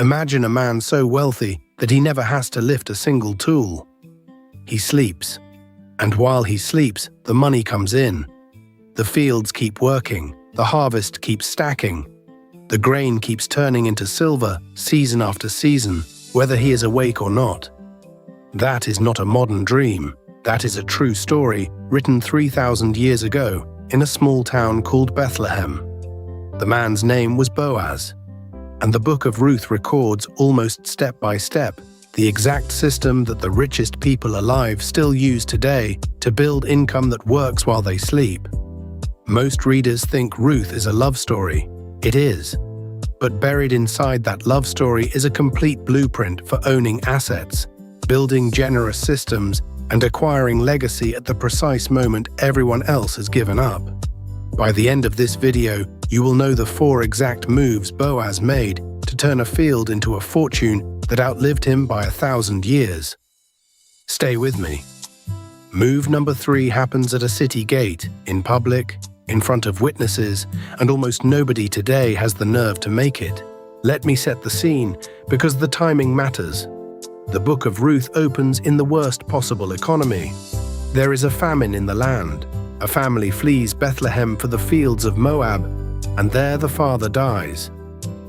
Imagine a man so wealthy that he never has to lift a single tool. He sleeps. And while he sleeps, the money comes in. The fields keep working, the harvest keeps stacking. The grain keeps turning into silver season after season, whether he is awake or not. That is not a modern dream. That is a true story written 3,000 years ago in a small town called Bethlehem. The man's name was Boaz, and the book of Ruth records almost step by step the exact system that the richest people alive still use today to build income that works while they sleep. Most readers think Ruth is a love story. It is. But buried inside that love story is a complete blueprint for owning assets, building generous systems, and acquiring legacy at the precise moment everyone else has given up. By the end of this video, you will know the 4 exact moves Boaz made to turn a field into a fortune that outlived him by 1,000 years. Stay with me. Move number 3 happens at a city gate, in public, in front of witnesses, and almost nobody today has the nerve to make it. Let me set the scene, because the timing matters. The book of Ruth opens in the worst possible economy. There is a famine in the land. A family flees Bethlehem for the fields of Moab, and there the father dies.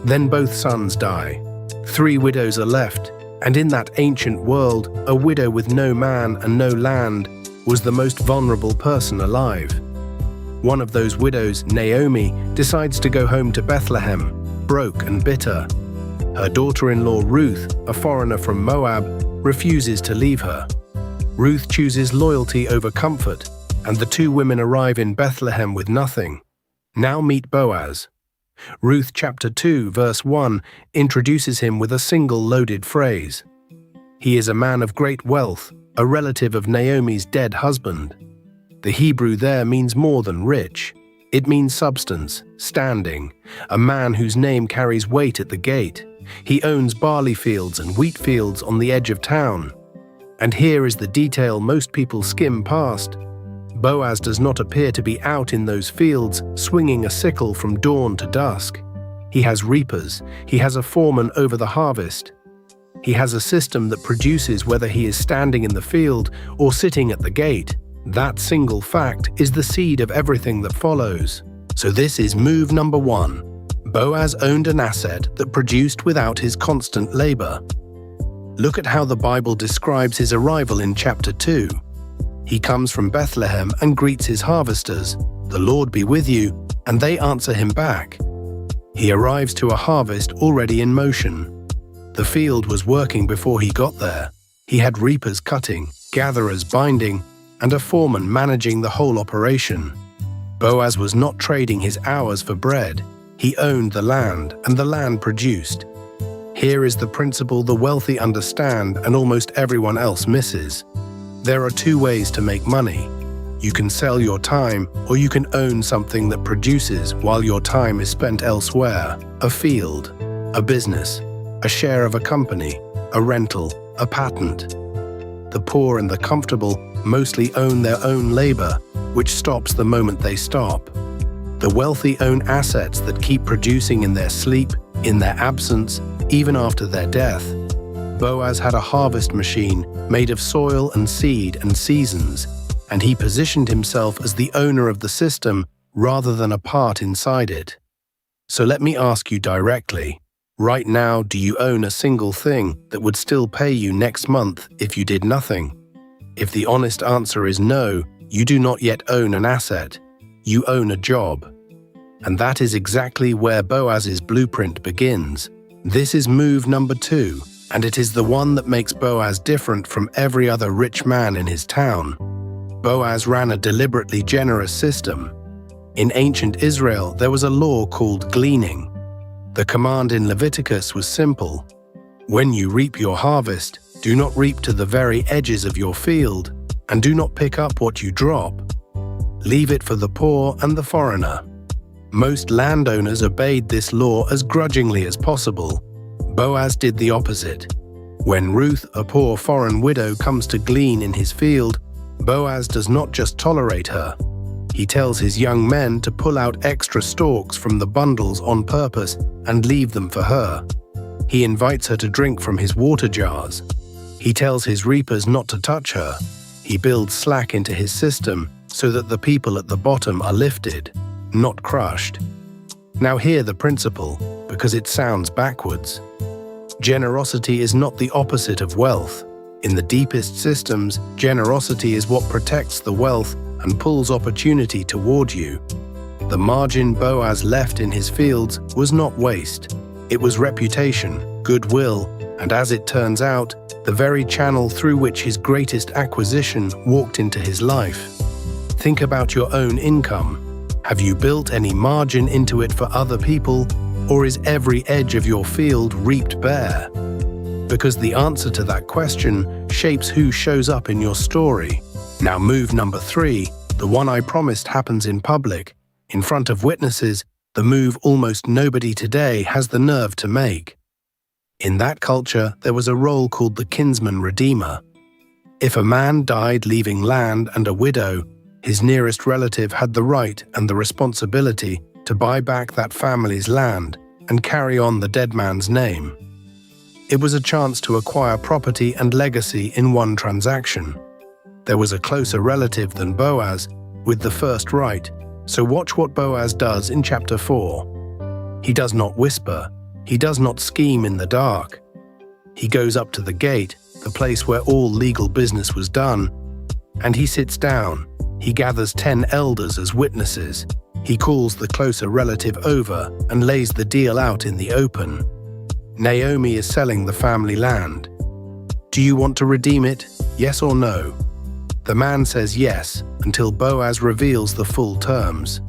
Then both sons die. 3 widows are left, and in that ancient world, a widow with no man and no land was the most vulnerable person alive. One of those widows, Naomi, decides to go home to Bethlehem, broke and bitter. Her daughter-in-law Ruth, a foreigner from Moab, refuses to leave her. Ruth chooses loyalty over comfort, and the 2 women arrive in Bethlehem with nothing. Now meet Boaz. Ruth chapter 2 verse 1 introduces him with a single loaded phrase. He is a man of great wealth, a relative of Naomi's dead husband. The Hebrew there means more than rich. It means substance, standing, a man whose name carries weight at the gate. He owns barley fields and wheat fields on the edge of town. And here is the detail most people skim past. Boaz does not appear to be out in those fields swinging a sickle from dawn to dusk. He has reapers, he has a foreman over the harvest. He has a system that produces whether he is standing in the field or sitting at the gate. That single fact is the seed of everything that follows. So this is move number 1. Boaz owned an asset that produced without his constant labor. Look at how the Bible describes his arrival in chapter 2. He comes from Bethlehem and greets his harvesters, "The Lord be with you," and they answer him back. He arrives to a harvest already in motion. The field was working before he got there. He had reapers cutting, gatherers binding, and a foreman managing the whole operation. Boaz was not trading his hours for bread. He owned the land, and the land produced. Here is the principle the wealthy understand and almost everyone else misses. There are 2 ways to make money. You can sell your time, or you can own something that produces while your time is spent elsewhere. A field, a business, a share of a company, a rental, a patent. The poor and the comfortable mostly own their own labor, which stops the moment they stop. The wealthy own assets that keep producing in their sleep, in their absence, even after their death. Boaz had a harvest machine made of soil and seed and seasons, and he positioned himself as the owner of the system rather than a part inside it. So let me ask you directly, right now, do you own a single thing that would still pay you next month if you did nothing? If the honest answer is no, you do not yet own an asset. You own a job. And that is exactly where Boaz's blueprint begins. This is move number 2. And it is the one that makes Boaz different from every other rich man in his town. Boaz ran a deliberately generous system. In ancient Israel, there was a law called gleaning. The command in Leviticus was simple. When you reap your harvest, do not reap to the very edges of your field, and do not pick up what you drop. Leave it for the poor and the foreigner. Most landowners obeyed this law as grudgingly as possible. Boaz did the opposite. When Ruth, a poor foreign widow, comes to glean in his field, Boaz does not just tolerate her. He tells his young men to pull out extra stalks from the bundles on purpose and leave them for her. He invites her to drink from his water jars. He tells his reapers not to touch her. He builds slack into his system so that the people at the bottom are lifted, not crushed. Now hear the principle, because it sounds backwards. Generosity is not the opposite of wealth. In the deepest systems, generosity is what protects the wealth and pulls opportunity toward you. The margin Boaz left in his fields was not waste. It was reputation, goodwill, and as it turns out, the very channel through which his greatest acquisition walked into his life. Think about your own income. Have you built any margin into it for other people, or is every edge of your field reaped bare? Because the answer to that question shapes who shows up in your story. Now move number 3, the one I promised happens in public, in front of witnesses, the move almost nobody today has the nerve to make. In that culture, there was a role called the kinsman redeemer. If a man died leaving land and a widow, his nearest relative had the right and the responsibility to buy back that family's land and carry on the dead man's name. It was a chance to acquire property and legacy in one transaction. There was a closer relative than Boaz with the first right, so watch what Boaz does in chapter 4. He does not whisper. He does not scheme in the dark. He goes up to the gate, the place where all legal business was done, and he sits down. He gathers 10 elders as witnesses. He calls the closer relative over and lays the deal out in the open. Naomi is selling the family land. Do you want to redeem it? Yes or no? The man says yes until Boaz reveals the full terms.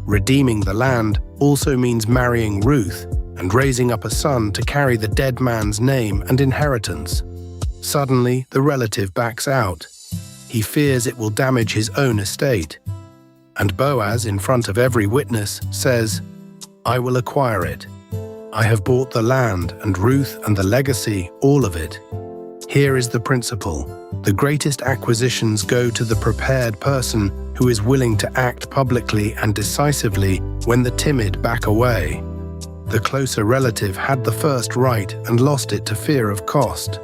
Redeeming the land also means marrying Ruth and raising up a son to carry the dead man's name and inheritance. Suddenly, the relative backs out. He fears it will damage his own estate. And Boaz, in front of every witness, says, "I will acquire it. I have bought the land and Ruth and the legacy, all of it." Here is the principle. The greatest acquisitions go to the prepared person who is willing to act publicly and decisively when the timid back away. The closer relative had the first right and lost it to fear of cost.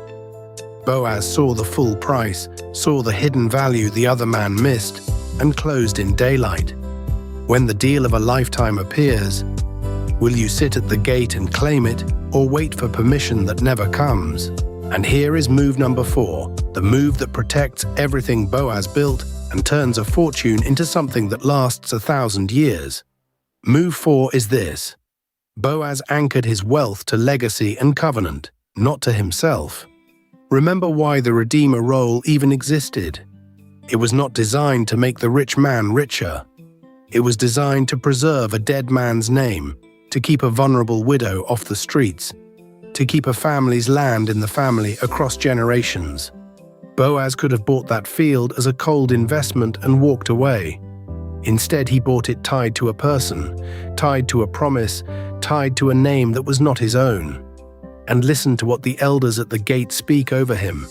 Boaz saw the full price, saw the hidden value the other man missed, and closed in daylight. When the deal of a lifetime appears, will you sit at the gate and claim it, or wait for permission that never comes? And here is move number 4, the move that protects everything Boaz built and turns a fortune into something that lasts 1,000 years. Move 4 is this. Boaz anchored his wealth to legacy and covenant, not to himself. Remember why the Redeemer role even existed. It was not designed to make the rich man richer. It was designed to preserve a dead man's name, to keep a vulnerable widow off the streets, to keep a family's land in the family across generations. Boaz could have bought that field as a cold investment and walked away. Instead, he bought it tied to a person, tied to a promise, tied to a name that was not his own. And listen to what the elders at the gate speak over him.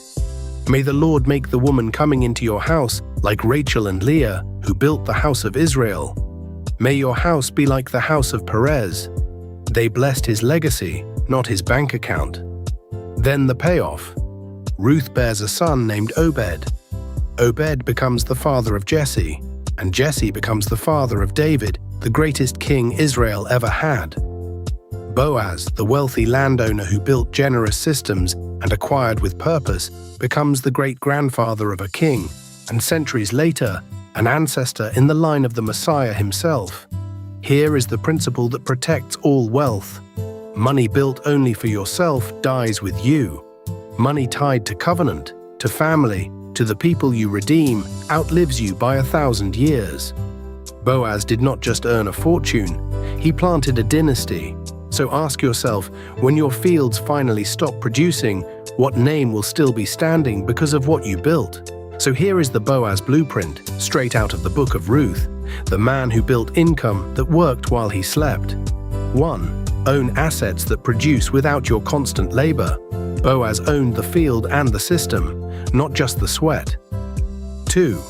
May the Lord make the woman coming into your house like Rachel and Leah, who built the house of Israel. May your house be like the house of Perez. They blessed his legacy, not his bank account. Then the payoff. Ruth bears a son named Obed. Obed becomes the father of Jesse, and Jesse becomes the father of David, the greatest king Israel ever had. Boaz, the wealthy landowner who built generous systems and acquired with purpose, becomes the great-grandfather of a king, and centuries later, an ancestor in the line of the Messiah himself. Here is the principle that protects all wealth. Money built only for yourself dies with you. Money tied to covenant, to family, to the people you redeem, outlives you by 1,000 years. Boaz did not just earn a fortune, he planted a dynasty. So ask yourself, when your fields finally stop producing, what name will still be standing because of what you built? So here is the Boaz blueprint, straight out of the book of Ruth, the man who built income that worked while he slept. 1. Own assets that produce without your constant labor. Boaz owned the field and the system, not just the sweat. 2.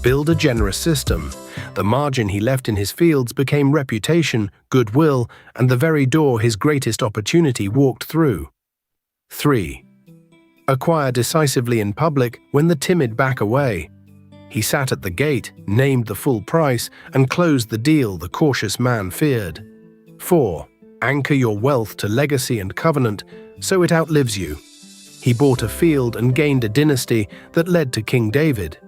Build a generous system. The margin he left in his fields became reputation, goodwill, and the very door his greatest opportunity walked through. 3. Acquire decisively in public when the timid back away. He sat at the gate, named the full price, and closed the deal the cautious man feared. 4. Anchor your wealth to legacy and covenant so it outlives you. He bought a field and gained a dynasty that led to King David.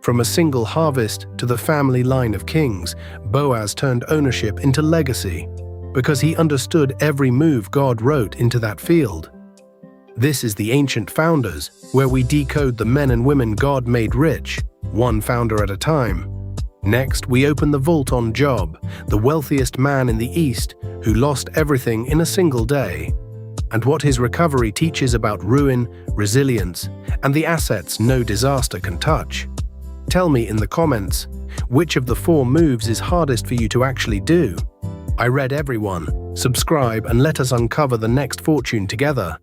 From a single harvest to the family line of kings, Boaz turned ownership into legacy because he understood every move God wrote into that field. This is the Ancient Founders, where we decode the men and women God made rich, one founder at a time. Next, we open the vault on Job, the wealthiest man in the East, who lost everything in a single day, and what his recovery teaches about ruin, resilience, and the assets no disaster can touch. Tell me in the comments, which of the 4 moves is hardest for you to actually do? I read everyone. Subscribe and let us uncover the next fortune together.